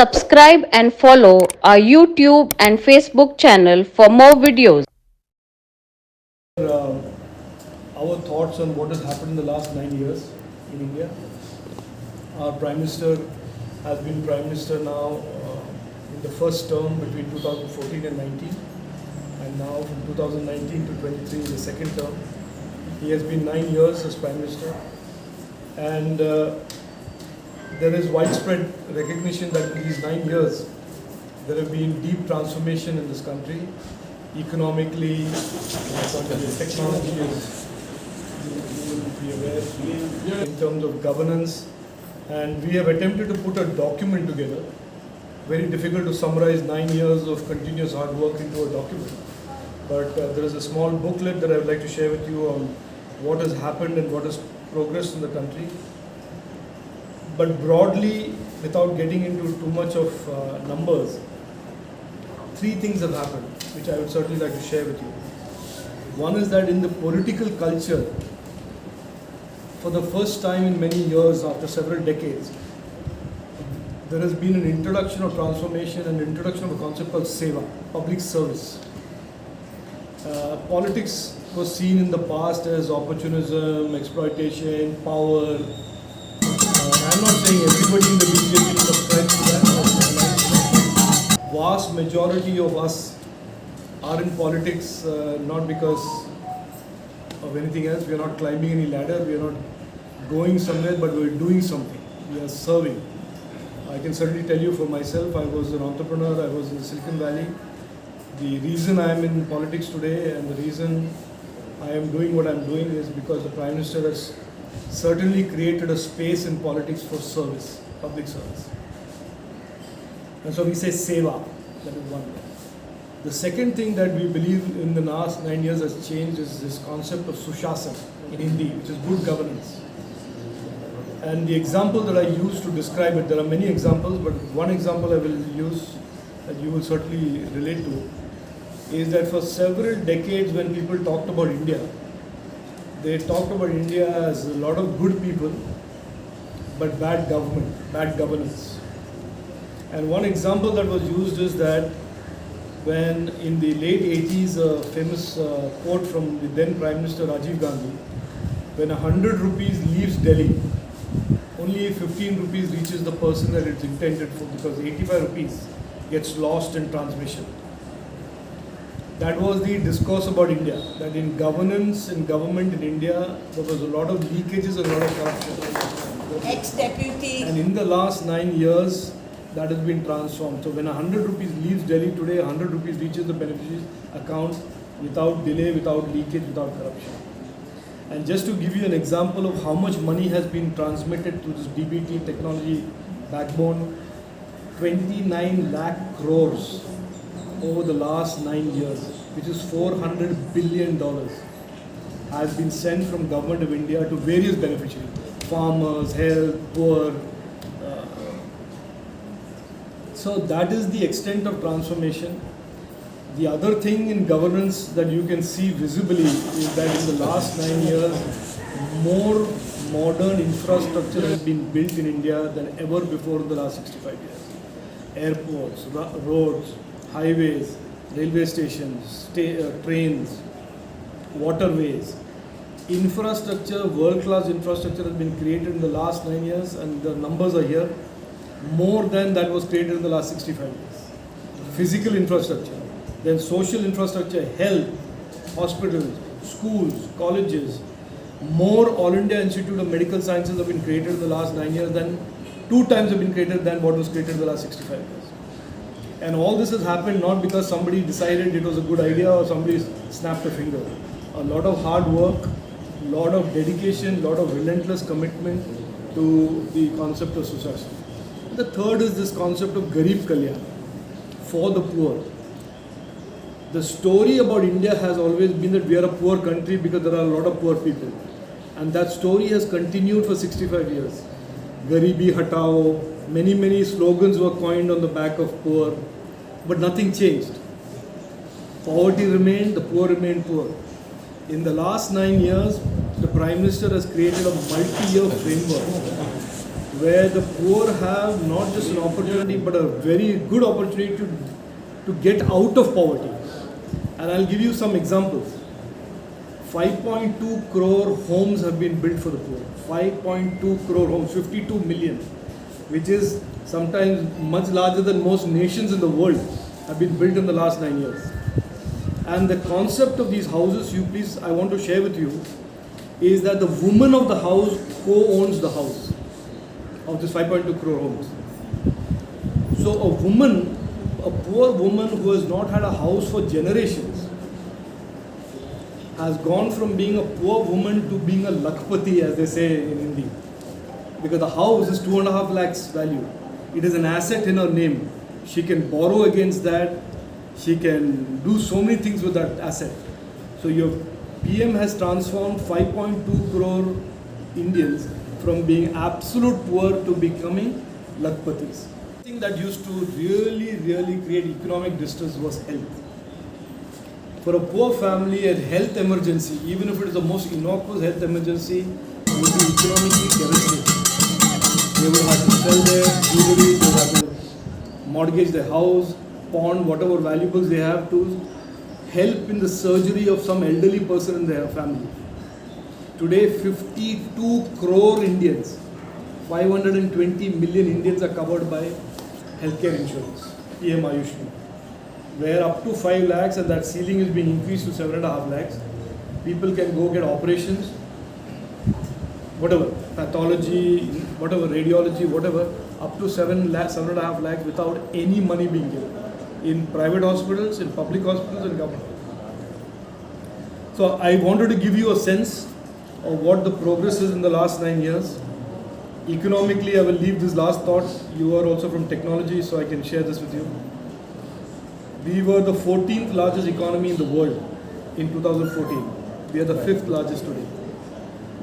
Subscribe and follow our YouTube and Facebook channel for more videos. Uh, our thoughts on what has happened in the last 9 years in India. Our Prime Minister has been Prime Minister now in the first term between 2014 and 19, and now from 2019 to 23 the second term. He has been 9 years as Prime Minister, and there is widespread recognition that in these 9 years there have been deep transformation in this country, economically, technology is, you will be aware, in terms of governance, and we have attempted to put a document together. Very difficult to summarize 9 years of continuous hard work into a document, but there is a small booklet that I would like to share with you on what has happened and what has progressed in the country. But broadly, without getting into too much of numbers, 3 things have happened, which I would certainly like to share with you. One is that in the political culture, for the first time in many years, after several decades, there has been an introduction of transformation and introduction of a concept called seva, public service. Politics was seen in the past as opportunism, exploitation, power. I'm not saying everybody in the BJP subscribes to that. Vast majority of us are in politics not because of anything else. We are not climbing any ladder. We are not going somewhere, but we are doing something. We are serving. I can certainly tell you for myself, I was an entrepreneur. I was in the Silicon Valley. The reason I am in politics today and the reason I am doing what I am doing is because the Prime Minister has certainly created a space in politics for service, public service. And so we say seva, that is one thing. The second thing that we believe in the last 9 years has changed is this concept of sushasan in Hindi, which is good governance. And the example that I use to describe it, there are many examples, but one example I will use that you will certainly relate to is that for several decades when people talked about India, they talked about India as a lot of good people, but bad government, bad governance. And one example that was used is that when in the late 80s, a famous quote from the then Prime Minister Rajeev Gandhi, when 100 rupees leaves Delhi, only 15 rupees reaches the person that it's intended for, because 85 rupees gets lost in transmission. That was the discourse about India, that in governance and government in India, there was a lot of leakages and a lot of corruption. Ex-deputy. And in the last 9 years, that has been transformed. So when 100 rupees leaves Delhi today, 100 rupees reaches the beneficiary's account without delay, without leakage, without corruption. And just to give you an example of how much money has been transmitted through this DBT technology backbone, 29 lakh crores over the last 9 years, which is $400 billion, has been sent from Government of India to various beneficiaries, farmers, health, poor. So that is the extent of transformation. The other thing in governance that you can see visibly is that in the last 9 years, more modern infrastructure has been built in India than ever before in the last 65 years. Airports, roads, highways, railway stations, trains, waterways. Infrastructure, world-class infrastructure has been created in the last 9 years, and the numbers are here, more than that was created in the last 65 years. Physical infrastructure, then social infrastructure, health, hospitals, schools, colleges. More All India Institute of Medical Sciences have been created in the last 9 years than 2 times have been created than what was created in the last 65 years. And all this has happened not because somebody decided it was a good idea or somebody snapped a finger. A lot of hard work, a lot of dedication, a lot of relentless commitment to the concept of society. The third is this concept of Garib Kalyan, for the poor. The story about India has always been that we are a poor country because there are a lot of poor people. And that story has continued for 65 years. Garibi Hatao, many slogans were coined on the back of poor, but nothing changed. Poverty remained, the poor remained poor. In the last 9 years, the Prime Minister has created a multi-year framework where the poor have not just an opportunity but a very good opportunity to get out of poverty. And I'll give you some examples. 5.2 crore homes have been built for the poor. 5.2 crore homes, 52 million, which is sometimes much larger than most nations in the world, have been built in the last 9 years. And the concept of these houses, I want to share with you, is that the woman of the house co-owns the house of this 5.2 crore homes. So a poor woman who has not had a house for generations, has gone from being a poor woman to being a lakpati, as they say in Hindi. Because the house is 2.5 lakhs value. It is an asset in her name. She can borrow against that. She can do so many things with that asset. So your PM has transformed 5.2 crore Indians from being absolute poor to becoming lakpatis. The thing that used to really create economic distress was health. For a poor family, a health emergency, even if it is the most innocuous health emergency, would be economically devastating. They would have to sell their jewelry, they would have to mortgage their house, pawn whatever valuables they have to help in the surgery of some elderly person in their family. Today, 52 crore Indians, 520 million Indians are covered by healthcare insurance, PM Ayushman, where up to 5 lakhs and that ceiling is being increased to 7.5 lakhs. People can go get operations, whatever, pathology, whatever, radiology, whatever, up to 7.5 lakhs without any money being given in private hospitals, in public hospitals and government. So I wanted to give you a sense of what the progress is in the last 9 years. Economically, I will leave this last thought. You are also from technology, so I can share this with you. We were the 14th largest economy in the world in 2014. We are the 5th largest today.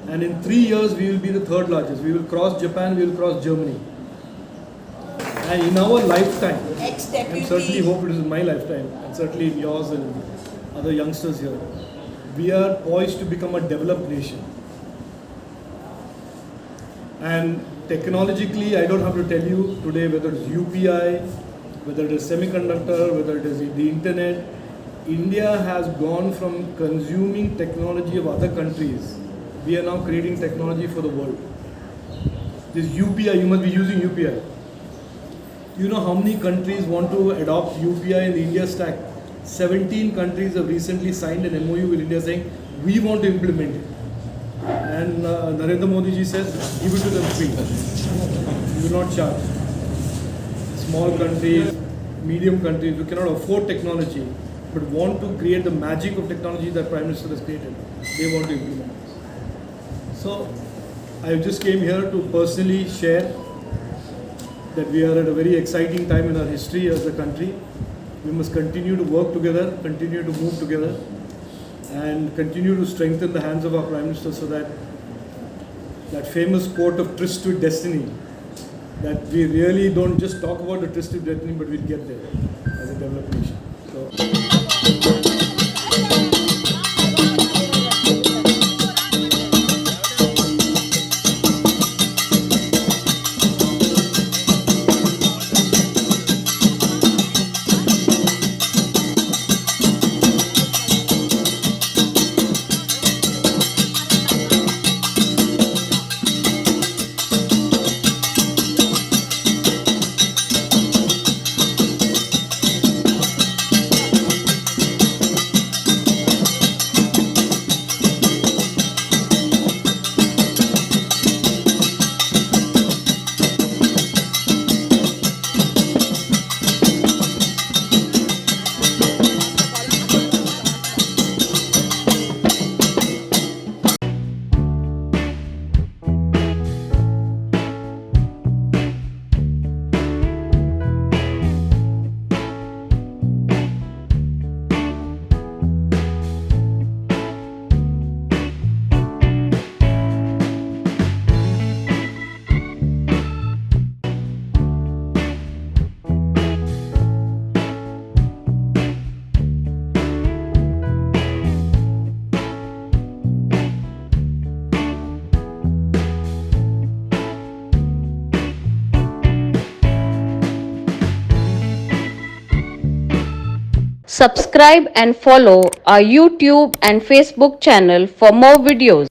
And in 3 years, we will be the 3rd largest. We will cross Japan, we will cross Germany. And in our lifetime, and certainly hope it is in my lifetime, and certainly in yours and other youngsters here, we are poised to become a developed nation. And technologically, I don't have to tell you today whether it's UPI, whether it is semiconductor, whether it is the internet. India has gone from consuming technology of other countries. We are now creating technology for the world. This UPI, you must be using UPI. You know how many countries want to adopt UPI in the India stack? 17 countries have recently signed an MOU with India saying, we want to implement it. And Narendra Modi ji says, give it to them free. You do not charge. Small countries, medium countries who cannot afford technology but want to create the magic of technology that Prime Minister has created, they want to implement it. So I just came here to personally share that we are at a very exciting time in our history as a country. We must continue to work together, continue to move together, and continue to strengthen the hands of our Prime Minister so that that famous quote of tryst with destiny, that we really don't just talk about the tryst with destiny, but we'll get there as a developed nation. So. Subscribe and follow our YouTube and Facebook channel for more videos.